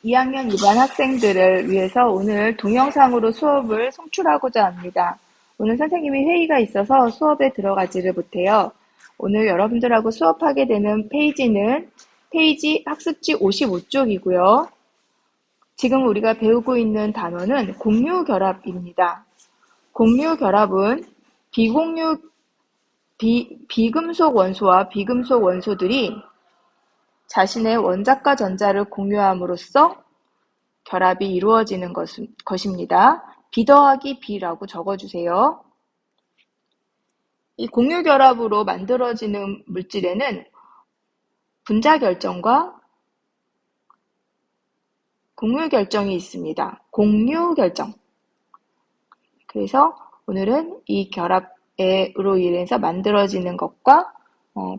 2학년 2반 학생들을 위해서 오늘 동영상으로 수업을 송출하고자 합니다. 오늘 선생님이 회의가 있어서 수업에 들어가지를 못해요. 오늘 여러분들하고 수업하게 되는 페이지는 페이지 학습지 55쪽이고요. 지금 우리가 배우고 있는 단어는 공유결합입니다. 공유결합은 비금속 원소와 비금속 원소들이 자신의 원자과 전자를 공유함으로써 결합이 이루어지는 것입니다. B 더하기 B라고 적어주세요. 이 공유결합으로 만들어지는 물질에는 분자결정과 공유결정이 있습니다. 공유결정. 그래서 오늘은 이 결합으로 인해서 만들어지는 것과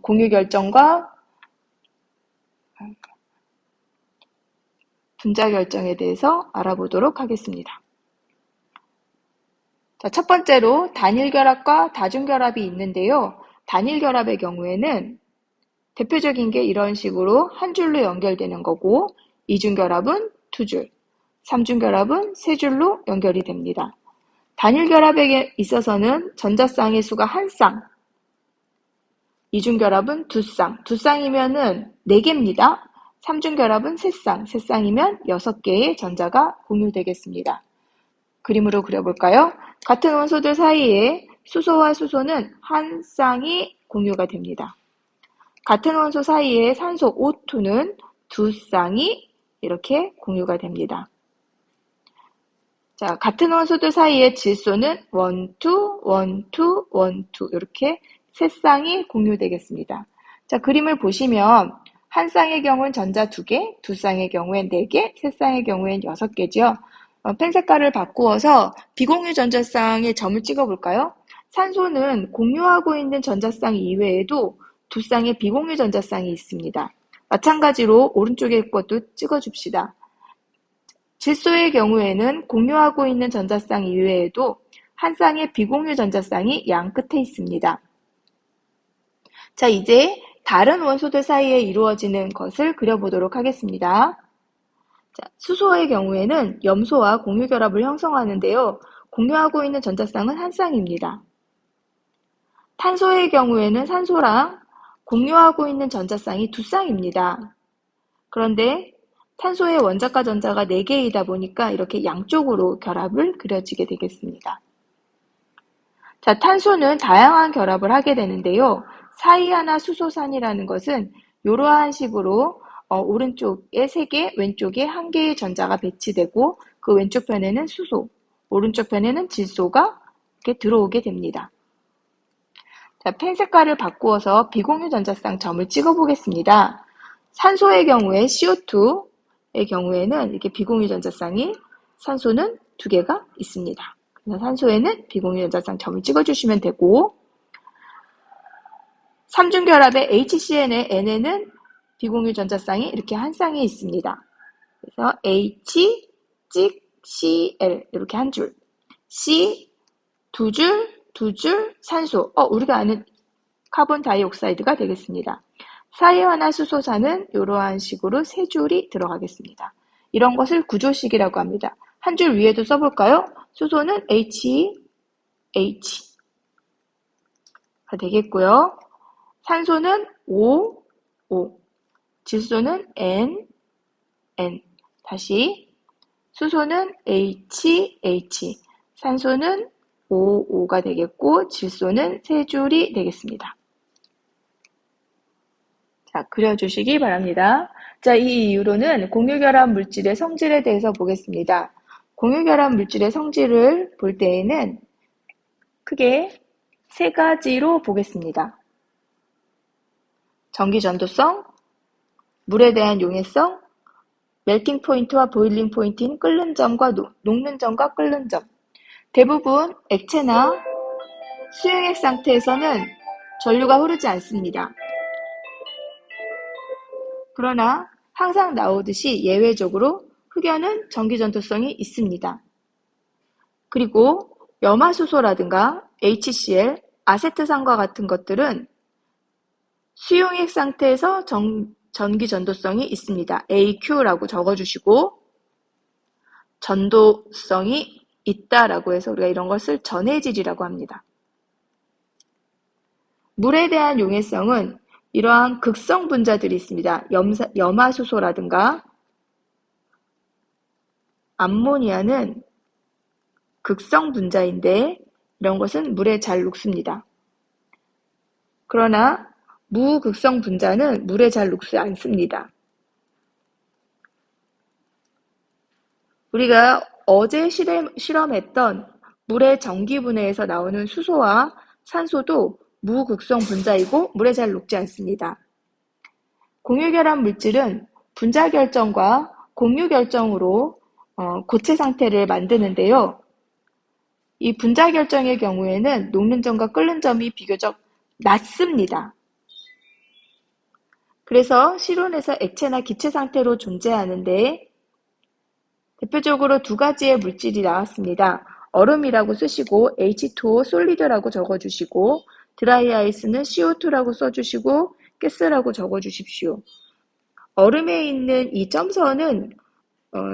공유결정과 분자결정에 대해서 알아보도록 하겠습니다. 자, 첫 번째로 단일결합과 다중결합이 있는데요. 단일결합의 경우에는 대표적인 게 이런 식으로 한 줄로 연결되는 거고, 이중결합은 두 줄, 삼중결합은 세 줄로 연결이 됩니다. 단일결합에 있어서는 전자쌍의 수가 한 쌍, 이중결합은 두 쌍, 두 쌍이면은 네 개입니다. 삼중결합은 세 쌍, 세 쌍이면 6개의 전자가 공유되겠습니다. 그림으로 그려볼까요? 같은 원소들 사이에 수소와 수소는 한 쌍이 공유가 됩니다. 같은 원소 사이에 산소 O2는 두 쌍이 이렇게 공유가 됩니다. 자, 같은 원소들 사이에 질소는 1, 2, 1, 2, 1, 2 이렇게 세 쌍이 공유되겠습니다. 자, 그림을 보시면 한 쌍의 경우는 전자 2개, 두 쌍의 경우엔 4개, 세 쌍의 경우엔 6개죠. 펜 색깔을 바꾸어서 비공유 전자쌍에 점을 찍어볼까요? 산소는 공유하고 있는 전자쌍 이외에도 두 쌍의 비공유 전자쌍이 있습니다. 마찬가지로 오른쪽에 것도 찍어줍시다. 질소의 경우에는 공유하고 있는 전자쌍 이외에도 한 쌍의 비공유 전자쌍이 양 끝에 있습니다. 자, 이제 다른 원소들 사이에 이루어지는 것을 그려보도록 하겠습니다. 자, 수소의 경우에는 염소와 공유결합을 형성하는데요. 공유하고 있는 전자쌍은 한 쌍입니다. 탄소의 경우에는 산소랑 공유하고 있는 전자쌍이 두 쌍입니다. 그런데 탄소의 원자과 전자가 4개이다 보니까 이렇게 양쪽으로 결합을 그려지게 되겠습니다. 자, 탄소는 다양한 결합을 하게 되는데요. 사이하나 수소산이라는 것은 이러한 식으로 오른쪽에 3개, 왼쪽에 1개의 전자가 배치되고 그 왼쪽 편에는 수소, 오른쪽 편에는 질소가 이렇게 들어오게 됩니다. 자, 펜 색깔을 바꾸어서 비공유 전자쌍 점을 찍어 보겠습니다. 산소의 경우에 CO2의 경우에는 이렇게 비공유 전자쌍이 산소는 2개가 있습니다. 그래서 산소에는 비공유 전자쌍 점을 찍어주시면 되고, 삼중결합의 HCn의 N에는 비공유 전자쌍이 이렇게 한 쌍이 있습니다. 그래서 H, 찍, Cl 이렇게 한 줄, C 두 줄, 산소. 우리가 아는 카본 다이옥사이드가 되겠습니다. 사이화나 수소산은 이러한 식으로 세 줄이 들어가겠습니다. 이런 것을 구조식이라고 합니다. 한 줄 위에도 써볼까요? 수소는 H 가 되겠고요. 산소는 O, 질소는 N. 다시 수소는 H, 산소는 OO가 되겠고 질소는 세 줄이 되겠습니다. 자, 그려주시기 바랍니다. 자, 이 이후로는 공유결합 물질의 성질에 대해서 보겠습니다. 공유결합 물질의 성질을 볼 때에는 크게 세 가지로 보겠습니다. 전기전도성, 물에 대한 용해성, 멜팅 포인트와 보일링 포인트인 끓는 점과 녹는 점과 끓는 점. 대부분 액체나 수용액 상태에서는 전류가 흐르지 않습니다. 그러나 항상 나오듯이 예외적으로 흑연은 전기전도성이 있습니다. 그리고 염화수소라든가 HCl, 아세트산과 같은 것들은 수용액 상태에서 전기 전도성이 있습니다. AQ라고 적어주시고 전도성이 있다라고 해서 우리가 이런 것을 전해질이라고 합니다. 물에 대한 용해성은 이러한 극성 분자들이 있습니다. 염화수소라든가 암모니아는 극성 분자인데 이런 것은 물에 잘 녹습니다. 그러나 무극성 분자는 물에 잘 녹지 않습니다. 우리가 어제 실험했던 물의 전기분해에서 나오는 수소와 산소도 무극성 분자이고 물에 잘 녹지 않습니다. 공유결합 물질은 분자 결정과 공유 결정으로 고체 상태를 만드는데요. 이 분자 결정의 경우에는 녹는 점과 끓는 점이 비교적 낮습니다. 그래서 실온에서 액체나 기체 상태로 존재하는데 대표적으로 두 가지의 물질이 나왔습니다. 얼음이라고 쓰시고 H2O 솔리드라고 적어주시고 드라이 아이스는 CO2라고 써주시고 가스라고 적어주십시오. 얼음에 있는 이 점선은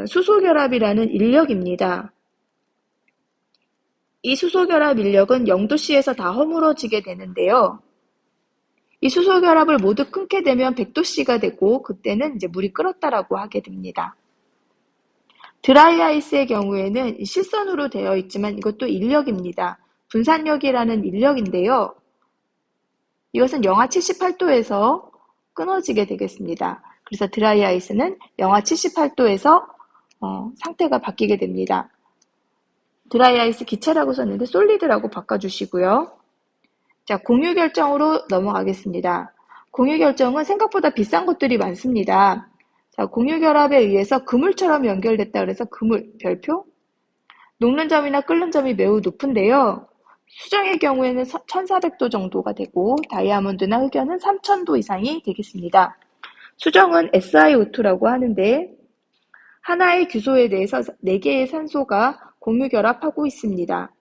수소결합이라는 인력입니다. 이 수소결합 인력은 0도씨에서 다 허물어지게 되는데요. 이 수소결합을 모두 끊게 되면 100도씨가 되고 그때는 이제 물이 끓었다라고 하게 됩니다. 드라이 아이스의 경우에는 실선으로 되어 있지만 이것도 인력입니다. 분산력이라는 인력인데요. 이것은 영하 78도에서 끊어지게 되겠습니다. 그래서 드라이 아이스는 영하 78도에서 상태가 바뀌게 됩니다. 드라이 아이스 기체라고 썼는데 솔리드라고 바꿔주시고요. 자, 공유 결정으로 넘어가겠습니다. 공유 결정은 생각보다 비싼 것들이 많습니다. 자, 공유 결합에 의해서 그물처럼 연결됐다 그래서 그물, 별표? 녹는 점이나 끓는 점이 매우 높은데요. 수정의 경우에는 1400도 정도가 되고 다이아몬드나 흑연은 3000도 이상이 되겠습니다. 수정은 SiO2라고 하는데 하나의 규소에 대해서 4개의 산소가 공유 결합하고 있습니다.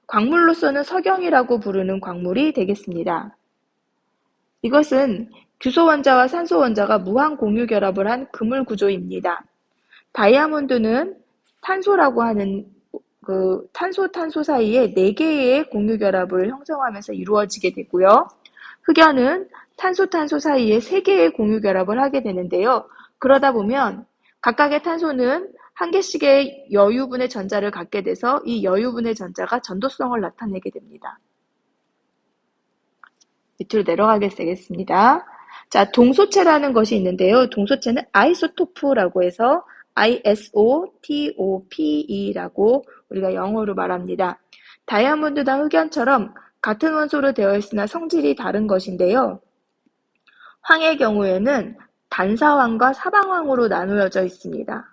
광물로서는 석영이라고 부르는 광물이 되겠습니다. 이것은 규소 원자와 산소 원자가 무한 공유 결합을 한 그물 구조입니다. 다이아몬드는 탄소라고 하는 탄소 사이에 4개의 공유 결합을 형성하면서 이루어지게 되고요. 흑연은 탄소 사이에 3개의 공유 결합을 하게 되는데요. 그러다 보면 각각의 탄소는 한 개씩의 여유분의 전자를 갖게 돼서 이 여유분의 전자가 전도성을 나타내게 됩니다. 밑으로 내려가게 되겠습니다. 자, 동소체라는 것이 있는데요. 동소체는 아이소토프라고 해서 ISOTOPE라고 우리가 영어로 말합니다. 다이아몬드나 흑연처럼 같은 원소로 되어 있으나 성질이 다른 것인데요. 황의 경우에는 단사황과 사방황으로 나누어져 있습니다.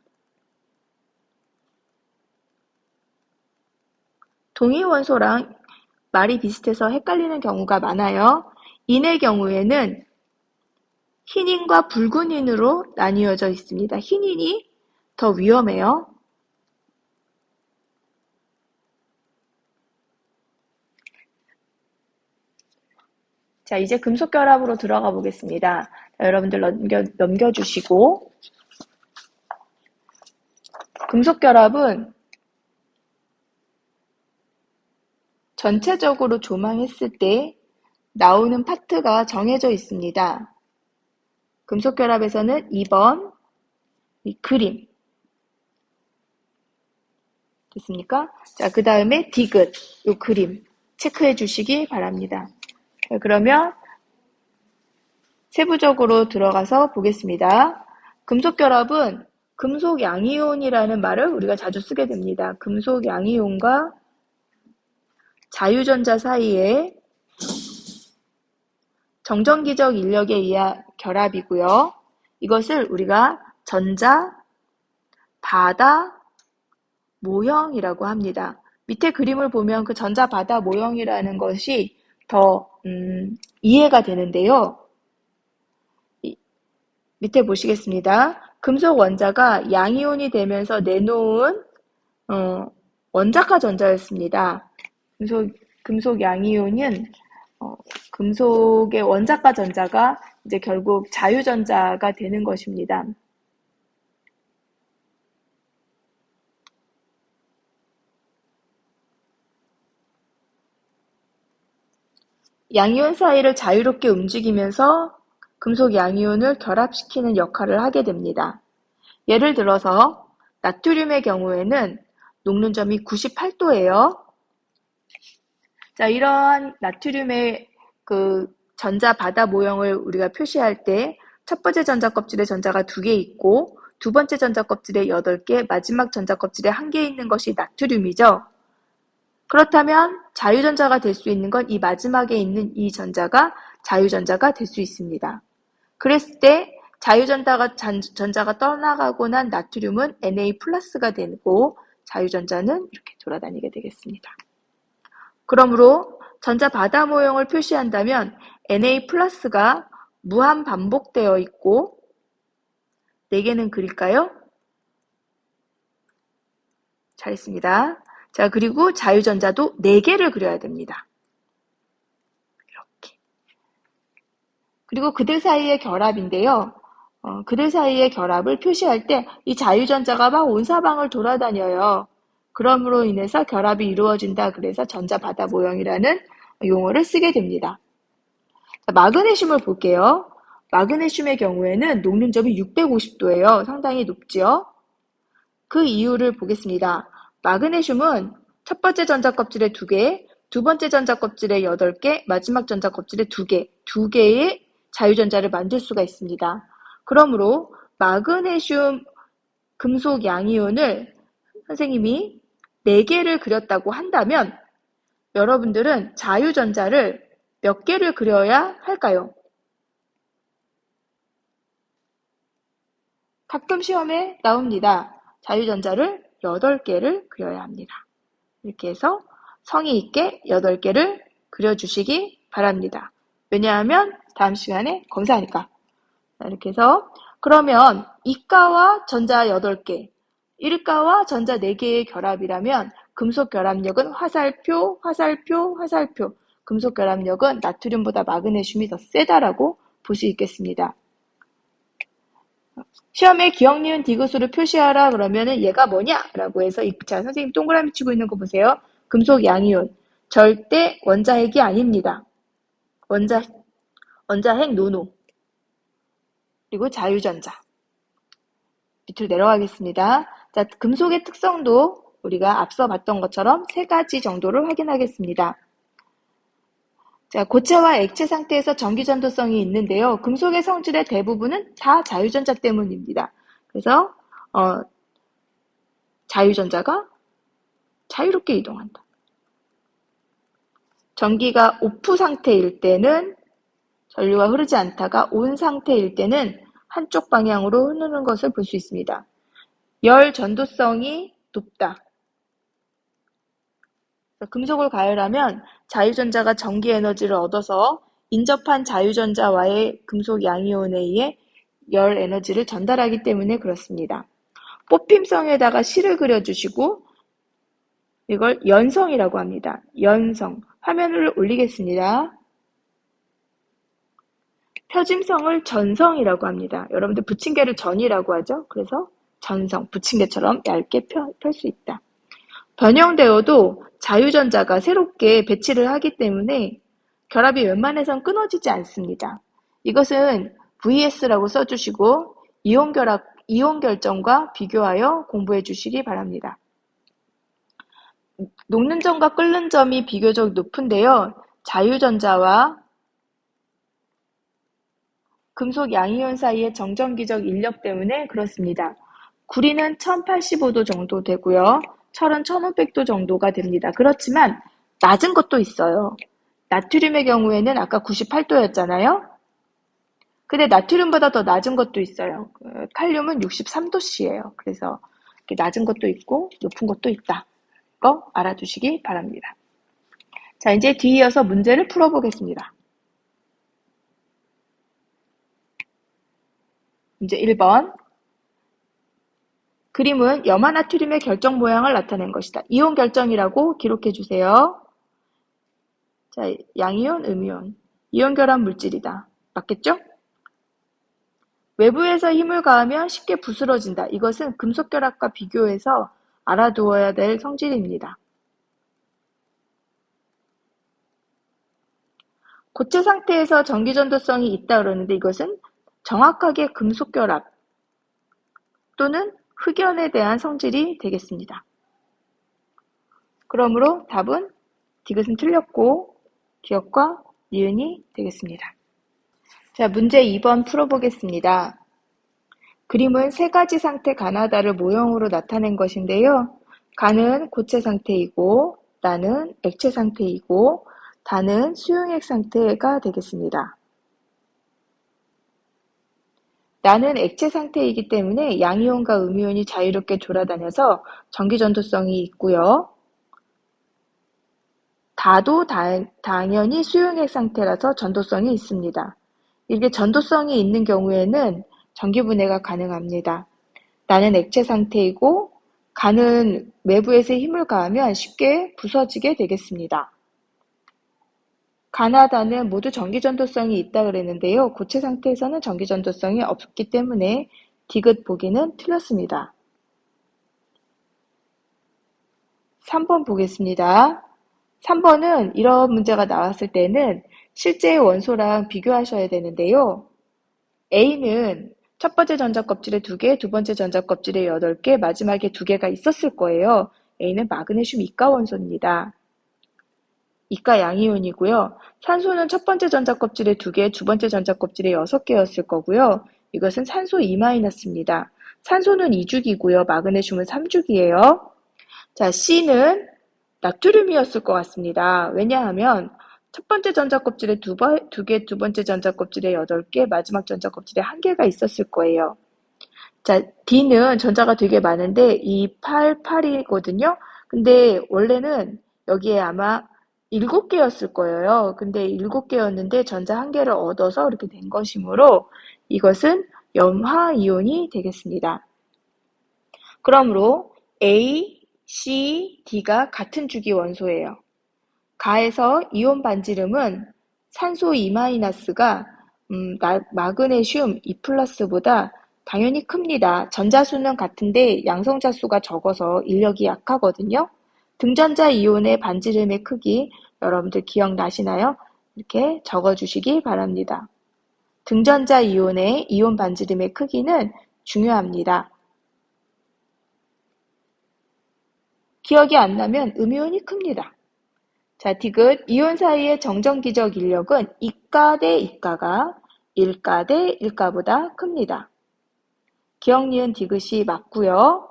동위 원소랑 말이 비슷해서 헷갈리는 경우가 많아요. 인의 경우에는 흰인과 붉은인으로 나뉘어져 있습니다. 흰인이 더 위험해요. 자, 이제 금속 결합으로 들어가 보겠습니다. 자, 여러분들 넘겨주시고 금속 결합은 전체적으로 조망했을 때 나오는 파트가 정해져 있습니다. 금속 결합에서는 2번 이 그림 됐습니까? 자, 그 다음에 디귿 이 그림 체크해 주시기 바랍니다. 자, 그러면 세부적으로 들어가서 보겠습니다. 금속 결합은 금속 양이온이라는 말을 우리가 자주 쓰게 됩니다. 금속 양이온과 자유전자 사이에 정전기적 인력에 의한 결합이고요. 이것을 우리가 전자, 바다, 모형이라고 합니다. 밑에 그림을 보면 그 전자, 바다, 모형이라는 것이 더 이해가 되는데요. 밑에 보시겠습니다. 금속 원자가 양이온이 되면서 내놓은 원자가 전자였습니다. 금속 양이온은 금속의 원자가 전자가 이제 결국 자유전자가 되는 것입니다. 양이온 사이를 자유롭게 움직이면서 금속 양이온을 결합시키는 역할을 하게 됩니다. 예를 들어서 나트륨의 경우에는 녹는점이 98도예요. 자, 이러한 나트륨의 그 전자 바다 모형을 우리가 표시할 때 첫 번째 전자 껍질에 전자가 2개 있고 두 번째 전자 껍질에 8개, 마지막 전자 껍질에 1개 있는 것이 나트륨이죠. 그렇다면 자유전자가 될 수 있는 건 이 마지막에 있는 이 전자가 자유전자가 될 수 있습니다. 그랬을 때 자유전자가 떠나가고 난 나트륨은 Na+가 되고 자유전자는 이렇게 돌아다니게 되겠습니다. 그러므로 전자 바다 모형을 표시한다면 Na+가 무한 반복되어 있고 4개는 그릴까요? 잘했습니다. 자, 그리고 자유전자도 4개를 그려야 됩니다. 이렇게. 그리고 그들 사이의 결합인데요. 그들 사이의 결합을 표시할 때 이 자유전자가 막 온 사방을 돌아다녀요. 그럼으로 인해서 결합이 이루어진다. 그래서 전자 바다 모형이라는 용어를 쓰게 됩니다. 자, 마그네슘을 볼게요. 마그네슘의 경우에는 녹는 점이 650도예요. 상당히 높죠. 그 이유를 보겠습니다. 마그네슘은 첫 번째 전자 껍질에 2개, 두 번째 전자 껍질에 8개, 마지막 전자 껍질에 2개, 2개의 자유전자를 만들 수가 있습니다. 그러므로 마그네슘 금속 양이온을 선생님이 4개를 그렸다고 한다면 여러분들은 자유전자를 몇 개를 그려야 할까요? 가끔 시험에 나옵니다. 자유전자를 8개를 그려야 합니다. 이렇게 해서 성의 있게 8개를 그려주시기 바랍니다. 왜냐하면 다음 시간에 검사하니까. 이렇게 해서 그러면 이가와 전자 8개, 일가와 전자 4개의 결합이라면 금속 결합력은 화살표, 화살표, 화살표. 금속 결합력은 나트륨보다 마그네슘이 더 세다라고 볼 수 있겠습니다. 시험에 기억, 니은, 디귿으로 표시하라 그러면은 얘가 뭐냐라고 해서 자, 선생님 동그라미 치고 있는 거 보세요. 금속 양이온. 절대 원자핵이 아닙니다. 원자핵 노노. 그리고 자유전자. 밑으로 내려가겠습니다. 자, 금속의 특성도 우리가 앞서 봤던 것처럼 3가지 정도를 확인하겠습니다. 자, 고체와 액체 상태에서 전기 전도성이 있는데요. 금속의 성질의 대부분은 다 자유전자 때문입니다. 그래서 자유전자가 자유롭게 이동한다. 전기가 오프 상태일 때는 전류가 흐르지 않다가 온 상태일 때는 한쪽 방향으로 흐르는 것을 볼 수 있습니다. 열 전도성이 높다. 금속을 가열하면 자유전자가 전기 에너지를 얻어서 인접한 자유전자와의 금속 양이온에 의해 열 에너지를 전달하기 때문에 그렇습니다. 뽑힘성에다가 실을 그려주시고 이걸 연성이라고 합니다. 연성. 화면을 올리겠습니다. 펴짐성을 전성이라고 합니다. 여러분들 부침개를 전이라고 하죠. 그래서 전성, 부침개처럼 얇게 펼 수 있다. 변형되어도 자유전자가 새롭게 배치를 하기 때문에 결합이 웬만해선 끊어지지 않습니다. 이것은 VS라고 써주시고 이온 결정과 비교하여 공부해 주시기 바랍니다. 녹는 점과 끓는 점이 비교적 높은데요. 자유전자와 금속 양이온 사이의 정전기적 인력 때문에 그렇습니다. 구리는 1085도 정도 되고요. 철은 1500도 정도가 됩니다. 그렇지만 낮은 것도 있어요. 나트륨의 경우에는 아까 98도였잖아요. 근데 나트륨보다 더 낮은 것도 있어요. 칼륨은 63도씨예요. 그래서 낮은 것도 있고 높은 것도 있다. 거 알아두시기 바랍니다. 자, 이제 뒤이어서 문제를 풀어보겠습니다. 문제 1번. 그림은 염화나트륨의 결정 모양을 나타낸 것이다. 이온 결정이라고 기록해 주세요. 자, 양이온, 음이온. 이온 결합 물질이다. 맞겠죠? 외부에서 힘을 가하면 쉽게 부스러진다. 이것은 금속결합과 비교해서 알아두어야 될 성질입니다. 고체 상태에서 전기전도성이 있다 그러는데 이것은 정확하게 금속결합 또는 흑연에 대한 성질이 되겠습니다. 그러므로 답은 디귿은 틀렸고 기역과 니은이 되겠습니다. 자, 문제 2번 풀어보겠습니다. 그림은 세 가지 상태 가나다를 모형으로 나타낸 것인데요. 가는 고체 상태이고 나는 액체 상태이고 다는 수용액 상태가 되겠습니다. 나는 액체 상태이기 때문에 양이온과 음이온이 자유롭게 돌아다녀서 전기전도성이 있고요. 다도 당연히 수용액 상태라서 전도성이 있습니다. 이렇게 전도성이 있는 경우에는 전기분해가 가능합니다. 나는 액체 상태이고 가는 외부에서 힘을 가하면 쉽게 부서지게 되겠습니다. 가나다는 모두 전기전도성이 있다 그랬는데요. 고체 상태에서는 전기전도성이 없기 때문에 디귿 보기는 틀렸습니다. 3번 보겠습니다. 3번은 이런 문제가 나왔을 때는 실제의 원소랑 비교하셔야 되는데요. A는 첫 번째 전자껍질에 2개, 두 번째 전자껍질에 8개, 마지막에 2개가 있었을 거예요. A는 마그네슘 이가 원소입니다. 이가 양이온이고요. 산소는 첫 번째 전자껍질에 2개, 두 번째 전자껍질에 6개였을 거고요. 이것은 산소 2-입니다. 산소는 2죽이고요. 마그네슘은 3죽이에요. 자, C는 나트륨이었을 것 같습니다. 왜냐하면 첫 번째 전자껍질에 2개, 두 번째 전자껍질에 8개, 마지막 전자껍질에 1개가 있었을 거예요. 자, D는 전자가 되게 많은데 2, 8, 8이거든요. 근데 원래는 여기에 아마 7개였을 거예요. 근데 7개였는데 전자 1개를 얻어서 이렇게 된 것이므로 이것은 염화이온이 되겠습니다. 그러므로 A, C, D가 같은 주기 원소예요. 가에서 이온 반지름은 산소 2-가 마그네슘 2+보다 당연히 큽니다. 전자수는 같은데 양성자 수가 적어서 인력이 약하거든요. 등전자 이온의 반지름의 크기 여러분들 기억나시나요? 이렇게 적어주시기 바랍니다. 등전자 이온의 이온 반지름의 크기는 중요합니다. 기억이 안 나면 음이온이 큽니다. 자, 디귿 이온 사이의 정전기적 인력은 이가 대 이가가 1가 대 1가보다 큽니다. 기억 니은 디귿이 맞고요.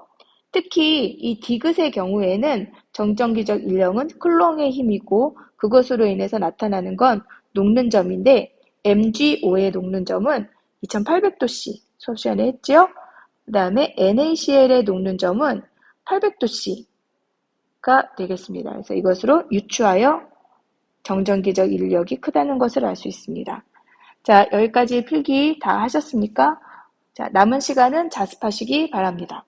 특히 이 디귿의 경우에는 정전기적 인력은 클롱의 힘이고 그것으로 인해서 나타나는 건 녹는 점인데 MgO의 녹는 점은 2800도씨 수업 시간에 했죠? 그 다음에 NaCl의 녹는 점은 800도씨가 되겠습니다. 그래서 이것으로 유추하여 정전기적 인력이 크다는 것을 알 수 있습니다. 자, 여기까지 필기 다 하셨습니까? 자, 남은 시간은 자습하시기 바랍니다.